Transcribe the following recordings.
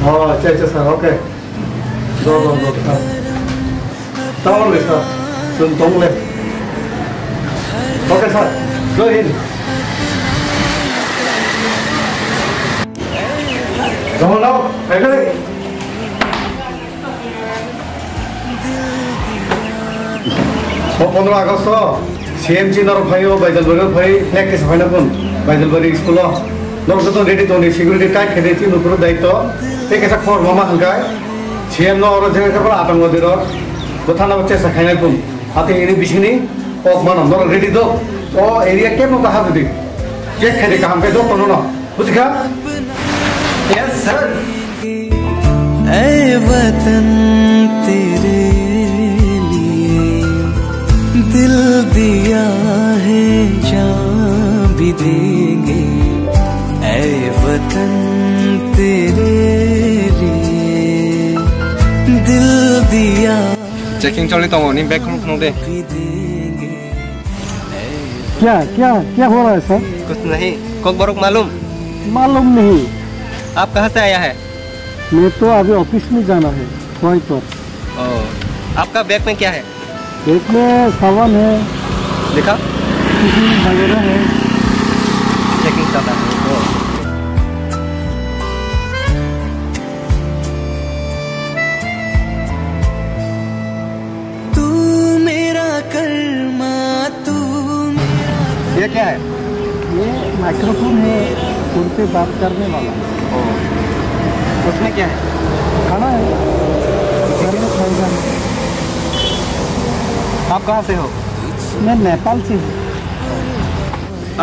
sir. Okay. Go. Down, sir. Don't left. Okay, sir. Go in. Go now. Ready? 15 August CMG নর ফাইও বাইজলবরি phi practice ফাইনা কোন বাইজলবরি school নরকত ready তো security tight খেদে তি নুপুর দায়িত্ব তে কেসা খর মামা হালকাই সিএম ন অর জেনে কাপড় আতঙ্গ দির কথানা বচ্চে সাখাইনা কোন আতে এরি বিছিনি ওক মানম নর রেডি দো ও এরিয়া কে মত হাত দি কে খেদে কাম কে দো কোন ন বুঝিকা यस सर ऐ वतन तेरे दिल दिया है जान भी देंगे ऐ वतन तेरे लिए दिल दिया चेकिंग चली तो नहीं बैक खुल दे क्या हो रहा है सर कुछ नहीं कोक बरुक मालूम नहीं आप कहाँ से आया है मैं तो अभी ऑफिस में जाना है वहीं पर आपका बैग में क्या है एक में सामान है देखा वगैरह है चेकिंग चल रहा है तू मेरा कर्मा तू ये क्या है ये माइक्रोफोन है फोन पे बात करने वाला उसमें क्या है खाना है घर में खाएगा आप कहाँ से हो मैं नेपाल से हूँ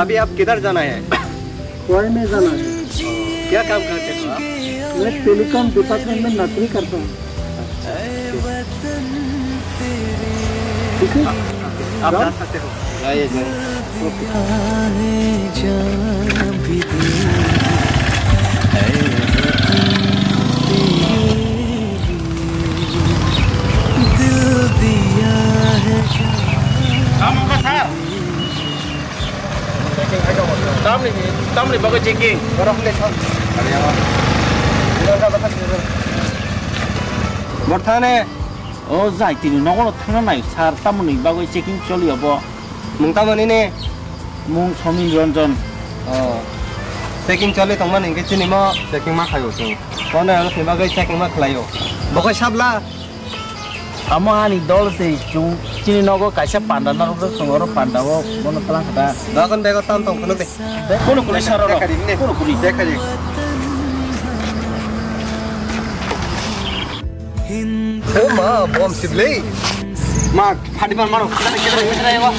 अभी आप किधर जाना है कोई में जाना है क्या काम करते हो आप मैं टेलीकॉम डिपार्टमेंट में नौकरी करता हूँ ठीक है आप जा सकते हो जाइए Tamri bagai checking. Barang deh sah. Bertanya. Oh, zai tini nongol thana nai sar tamni bagai checking choli abo. Mung taman ini. Mung Somin Ranjan. Oh. Checking choli taman ini sini mau checking mak kayu sih. Karena harus bagai checking mak kayu. Bagai sabla. Amo ani dol se chung chini nogo kaisa panda na ro songoro panda wo mono talang kata. Dakan bego tantong kono deh. Kono kuli sararo. Kono kuli. Dekha je. Ma bom sidlei. Ma phadi man maro. Kidara yawa.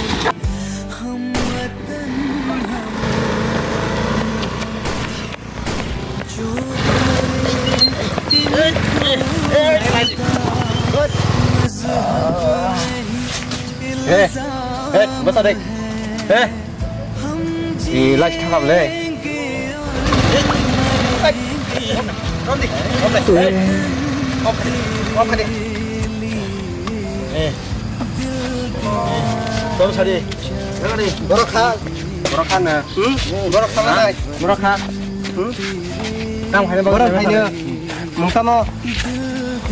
Basta dek. Light thakap le. Rom dik. Off dik. Tolong sari. Jangan nih. Borok na. Borok sama naik. Borok ha. Nang hai borok hai ne. Mung tamo.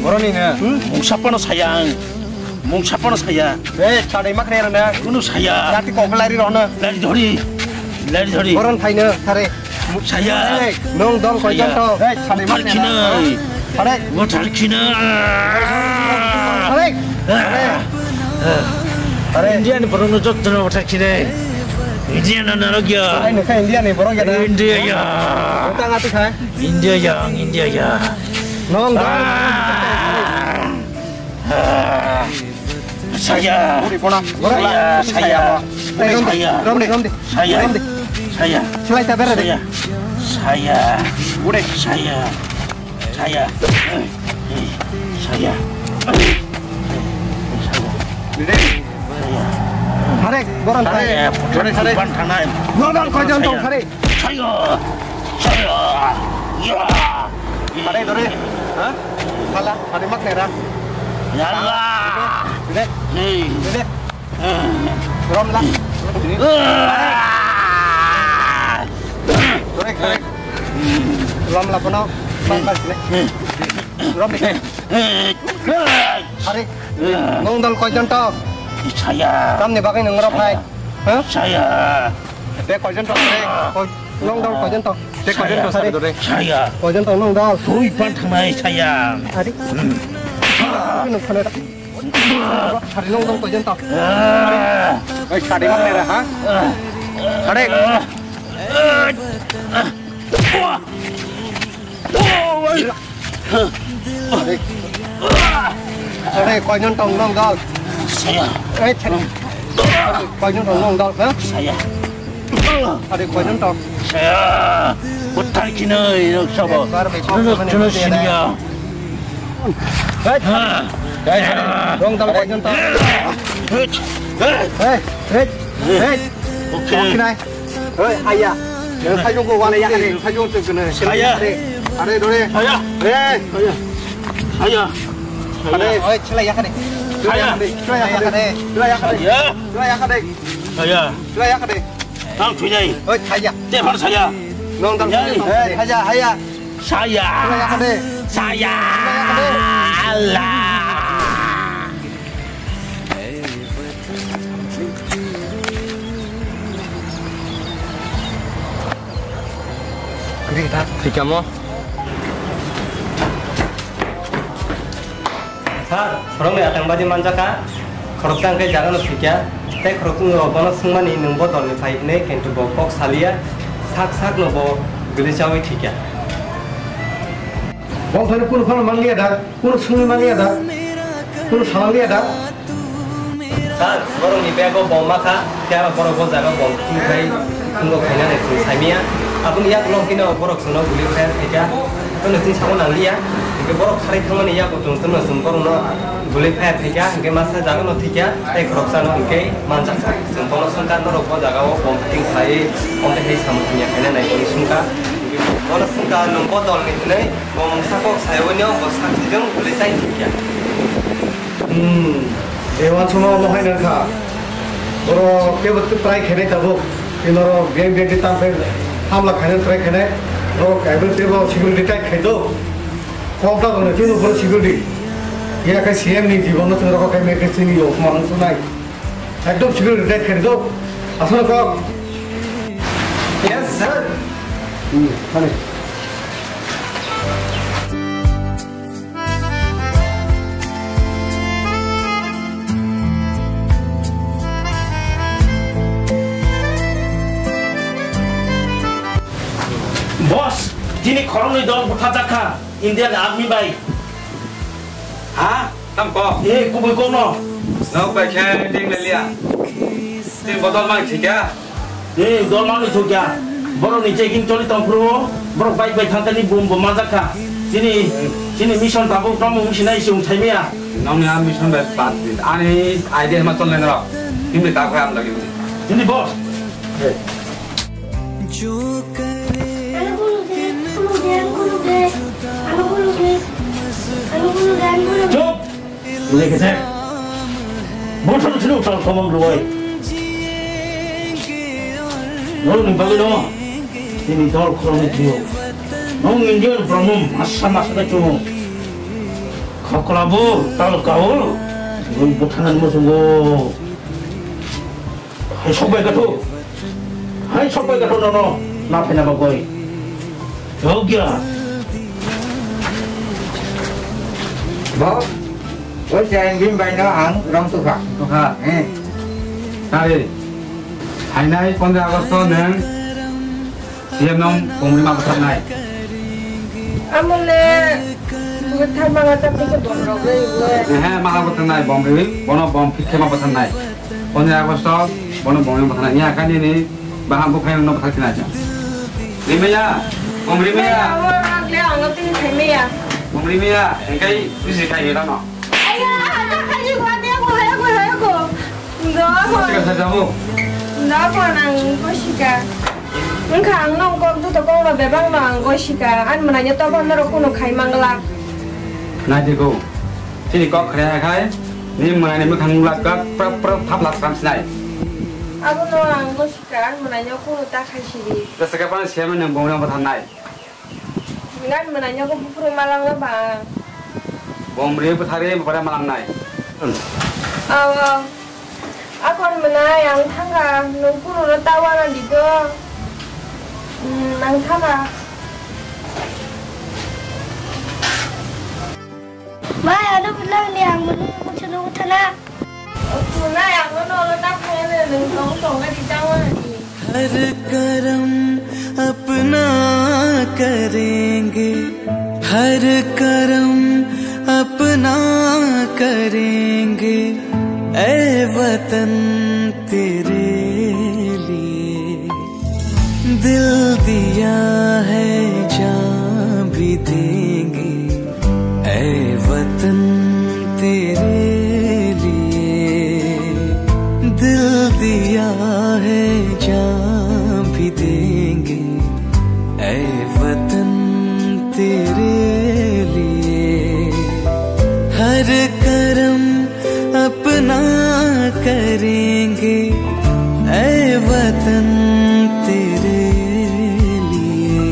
Borok ni ne. Mung sapano sayang. Mung sapano saya. Chadai mak ne na. Kuno saya. Rati kok lari rono. Lari dhori. Lari dhori. Borok hai ne. Thare. Saya. Nong dong koi jang to. Chadai mak ne na. Thare. Wo tarkina. Thare. Thare. India ni porono jot jana wo tarkine. India na narogya. Ai ne kai India ni borok ya na. India ya. Utang ati khai. India ya. Nong dong. Saya. Rom deh. Saya. Selai tak beres deh. Saya. Udah. Saya. Thare. Borok thare. Thare. Thare. Nong dong koi jang tong thare. Saya. Ya. Thare dore. Hah? Salah. Thare mak ne ra. Yalla. Dek. Dek. Rom lah. Korek. Rom lah pono. Hari, nong dal kau jantan. Saya. Kamu ni bagai nong rapai. Hah? Saya. Dek kau jantan, dek. Nong dal kau jantan. Dek kau jantan hari. Saya. Kau jantan nong dal. Tui pantai saya. Hari. Nong kau nak. Hari nong dal kau jantan. Hei, hari mana dah? Hah? Hari. Hari kau jantan nong dal. Saya. Kau jantan nong dal, hah? Saya. Hari kau jantan. Saya. Betul kini nak sabar. Jelas sini. Nong dal kau jantan. Hei. Okey. Này, ơi, ai à? Phải dùng của quan này, phải dùng từ cái này. Ai à? Ở đây, đâu đây? Ai à? Đây. Ai à? Ở đây, ơi, chơi lại cái này. Chơi lại cái này. Chơi lại cái này. Chơi lại cái này. Chơi lại cái này. Ai à? Chơi lại cái này. Tang chui đây. Ơi, hay à? Dia mana saya? Nong dal. Hey, hay à, hay à. Saya. Chơi lại cái này. Saya. Allah. ঠিক আছে sir খরং আতং বাদি মানজাকা খরকতাং কে জাগানো ঠিকা তাই খরকতুং বন সুংমানি নং বদলনি ফাইনে কিন্তু বক সালিয়া সাক সাক নব গলিসাওই ঠিকা বল ফাইনে কোন ফান মানলিয়া দা কোন সুমি মানলিয়া দা কোন সালালিয়া দা স্যার বরং নি বেগো বমাখা কেবা বড় বড় জায়গা বম খাই কুঙ্গো খাইনা নে সাইমিয়া আপনি ইয়াক লং কিনো বরক সুনো গুলি খাই ঠিকা তো নসিং সামো নালিয়া ke borok sari thangmani ya ko tung tung sum borok no guli pha thika ke masa jaga no thika te krok sa no ke manja sum bono sum ka no ro jaga o bom ting sai om te hei sam nya kana nai ni sum ka bono sum ka no bodol ni nei bom sa ko sai o nyo bo sa jong guli sai thika dewan suno mo hai na kha boro ke bat try khene tabo tinoro game game tam pe hamla khane try khane ro kaibel te bo security tag khaido কটা করে কিন্তু পুরো security ইয়াকে CM নি জীবন তো রকম কাই মেকেছি নি ও মানুষ নাই একদম সিকিউরিটি টাইট করে দাও আসলে ক yes sir মানে Bos, ini korang ni dong bertajaka Indian Army bay. hả tam ko Eh, kubui kau no. no pa khe ding le lia tin bodol mang thika Eh, dol mana itu kya? Baru ni checking coli tampru, baru baik baik hantar ni bom bom majaka. Sini mission tabu kamu mesti naik siung cai mia. nong ya mission ba pat ani idea ma ton le ro kim le ta ko am lagi Ini bos. जो करे Cuk. Boleh ke saya? Botol sini utal komang ruai. Lalu ni bagi no. Ini dol korang itu. Nong Indian pramum masa cuma. Kau kelabu, tahu kau. Nong butanan musuh. Hai sobai katu. Hai sobai katu no. Napa nama koi? Kau kira? Bố, bố xe anh Vinh bay nó ăn rong tu khạc Này, hôm nay 15 August neng siam nong pemerintah pusat naik. Amule, bukan banget tapi ke bom roge gue. Mahal pusat naik bom ini, bono bom fikir mah pusat naik. 15 August, bono bom yang pusat naik. Ya kan ini bahan bukan yang pusat naik aja. Lima ya, bom lima ya. Dia anggap ini kami ya. Bom lima ya, engkai bisa kayak gitu no. Ayah, ada kaji gua dia gua. Enggak, Masih saja kamu. enggak kok nang gua sika. Engkang nong kom tu toko lo bebang nang gua sika. An menanya to ban ro kuno kai manglak. Nah jago, sini kok kerja kai. Ini mengenai mengkang lak per tap lak sam sinai. Aku nang gua sika an menanya kuno tak kai siri. Terus kapan siapa yang bom yang pusat naik? ngan menanya ko pupuru malang na bang. Bomre petari pada malang nai. Ako menay ang tangga nung puro na tawanan dito. Nang tangga. Mai ano bilang ni ang mo thana. Menay ang no tak kaya nung tong ka di tawanan ni. हर करम अपना करेंगे हर करम अपना करेंगे ऐ वतन तेरे लिए दिल दिया है जान भी देंगे ऐ वतन तेरे लिए दिल दिया है जान भी देंगे ऐ वतन तेरे लिए हर करम अपना करेंगे ऐ वतन तेरे लिए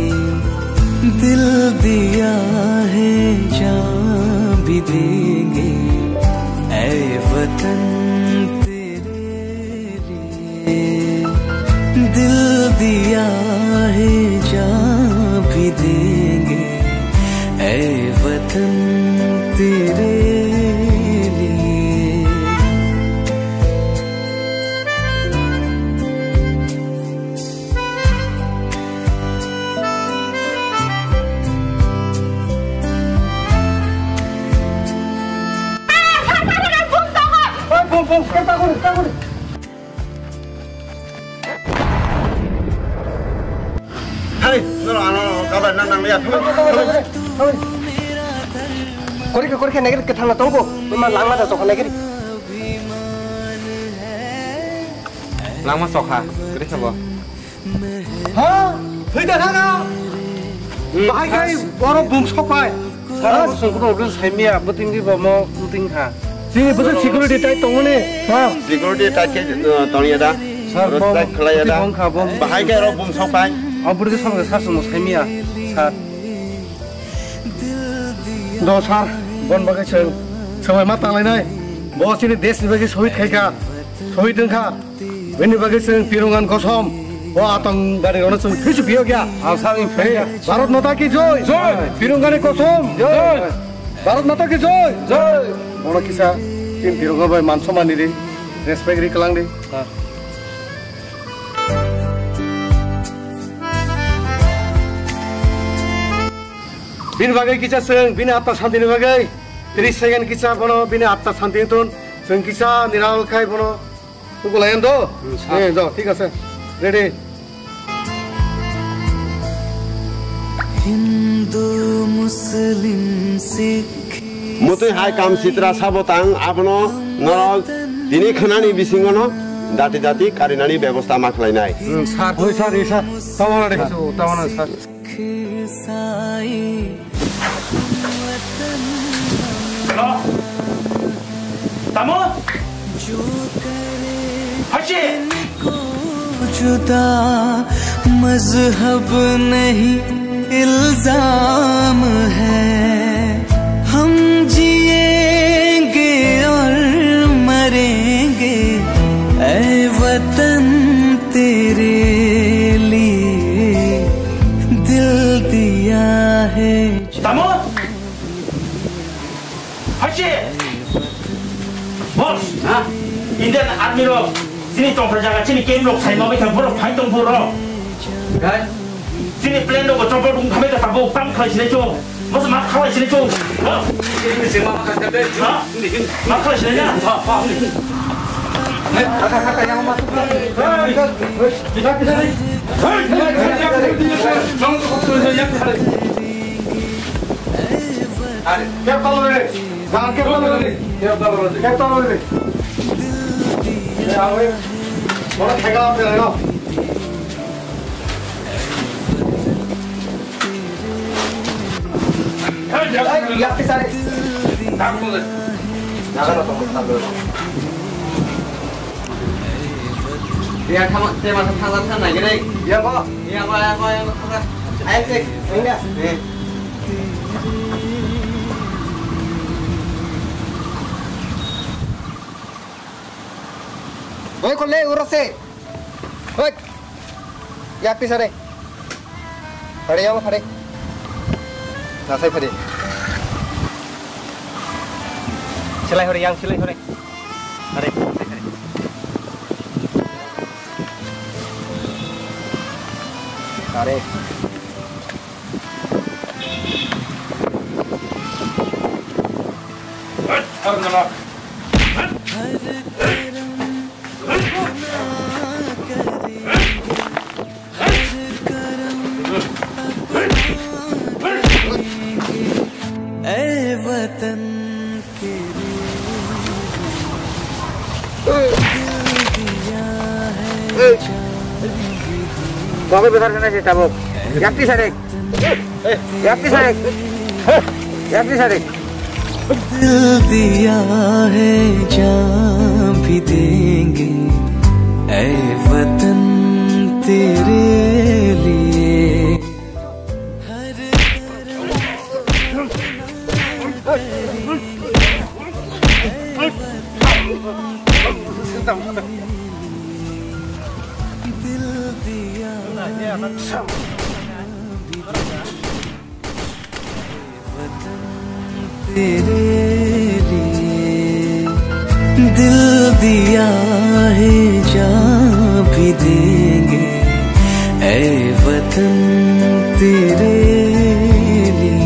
दिल दिया है जान भी देंगे ऐ वतन दिल दिया है जान भी देंगे ऐ वतन तेरे लिए Hai, nó kabar nang lihat. Kori ke negeri ke thang tongko. Memang lama dah sok negeri. Lama sok ha. Kiri sabo. Ha? Tidak ada. Bahai kai boro bum sok pai. Sarang sungkup orang semia beting di bawah beting ha. Sini betul security tight tong ni. Ha. Security tight ke tong ya dah. Road tight kelai ya dah. Bahai kai ro bum sok pai. Abur ke sama sar semua semia. Sar. Do sar. Bon bagai seng. Sampai matang lain ay. Bos ini des ni bagai sohit kai ka. Sohit deng ka. Ini bagai seng pirungan kosom. Wah atang dari orang seng hisu bio kya. Sar ini Hey, Bharat Mata ki joy. Joy. Pirungan kosom. Joy. Bharat Mata ki joy. Joy. Orang kisah tim pirungan bagai mansoman ni. Respect ri kelang di. Bin bagai kisah seng, bin atas santi ni bagai. 30 second kisah bono, bin atas santi tu. Seng kisah niral kai bono. Tunggu layan do. Do, ठीक है ready. Hindu मुस्लिम Sikh Mutu hai kam sitra sabotang apno norok dini khanani bisingono dati karinani ব্যবস্থা maklainai. Sar, oi sar, oi sar. Tawana deh. Tawana sar. Tamu? Haji. जुदा मजहब नहीं इल्जाम है हम जिएंगे और मरेंगे ऐ वतन तेरे लिए दिल दिया है Tamu? Haji. Bos, Indian Army lo. Sini tong perjalanan sini game lo saya mau bikin buruk hai tong buruk. Kan? Sini plan lo tong buruk kami dah tahu pam kalau sini tu. Masa mak kalau sini tu. Ini semua makan tapi. Ha? Mak kalau sini ya. Ha. Kakak yang masuk. Kita ni. Jangan kau suruh dia hari. Kep kalau ni. Jangan kep kalau ni. Kep kalau ni. Ya, weh. Orang tega apa ni lo? Ya pisah. Kamu tu. Jangan lupa tampil. Dia kamu tema tentang sana gini. Ya, Pak. Ya, Pak. Ayo sih. Ini dia. Oi, kole urase. Oi. Ya pisah deh. Pade ya, pade. Nasai pade. Silai hore yang silai hore. Pade. Pade. Arnalak. वतन के Bapak besar sana sih tabuk. Yakti sadek. Yakti sadek. Yakti sadek. दिल दिया है जान भी देंगे ऐ वतन तेरे लिए तेरे लिए दिल दिया है जान भी देंगे ऐ वतन तेरे लिए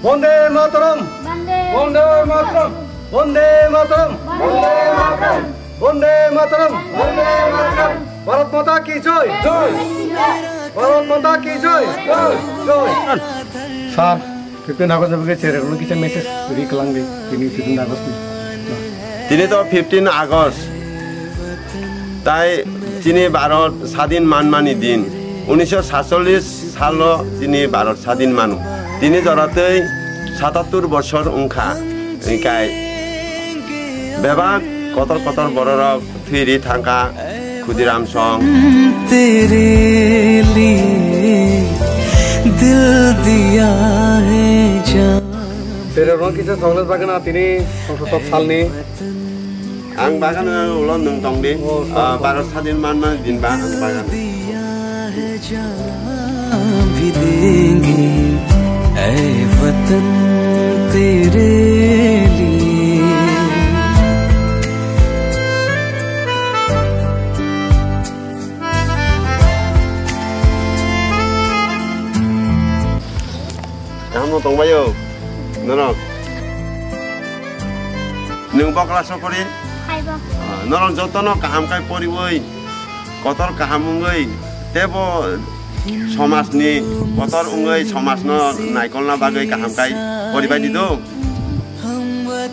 Bonde Mataram. Bonde Mataram. Bonde Mataram. Bonde Mataram. Bonde Mataram. Bonde Mataram. Bharat Mata ki joy. Joy. Bharat Mata ki joy. Joy. Joy. Sir, 15 August bagi cere, uno kita message beri kelang deh. Ini 15 August nih. তিনি তো 15 August তাই তিনি ভারত স্বাধীন মানমানি দিন 1947 সাল তিনি ভারত স্বাধীন মানু তিনি জরাতেই 77 বছর উংখা ইকাই বেবাক কতর কতর বড়রা থিরি থাকা ক্ষুদিরাম সং तेरे लिए दिल दिया है जान Cere, uno kita songlet bagan ini 100 साल nih. ang bagan ulo nung tong di Bharat স্বাধীন মানমানি দিন ba ang bagan दिया है जान भी देंगे ऐ वतन तेरे लिए kamu tong bayo norok nung bakla sokori Hai bang. norok jotono kaham kai poriwoi kotor kaham ungoi tebo সমাজনি কতর উঙ্গই সমাজনো নাইকলনা বাগৈ কাহাম কাই পরিবাই দিদো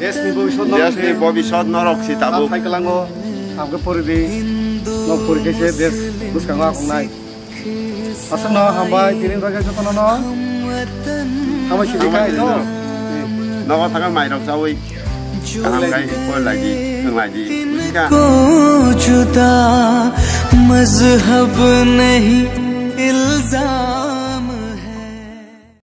Desni bobisod দেশনি ভবিষ্যৎ নরক Sitabo Sampai kelango, sampai puri di, no puri kese des, bus kanggo aku naik. Asal no hambai, tirin bagai joto no, hambai sibika itu. নগর থাকা মাইরক যাওই কাহাম কাই পর লাগি থং লাগি বুঝিকা को जुदा मजहब नहीं इल्जाम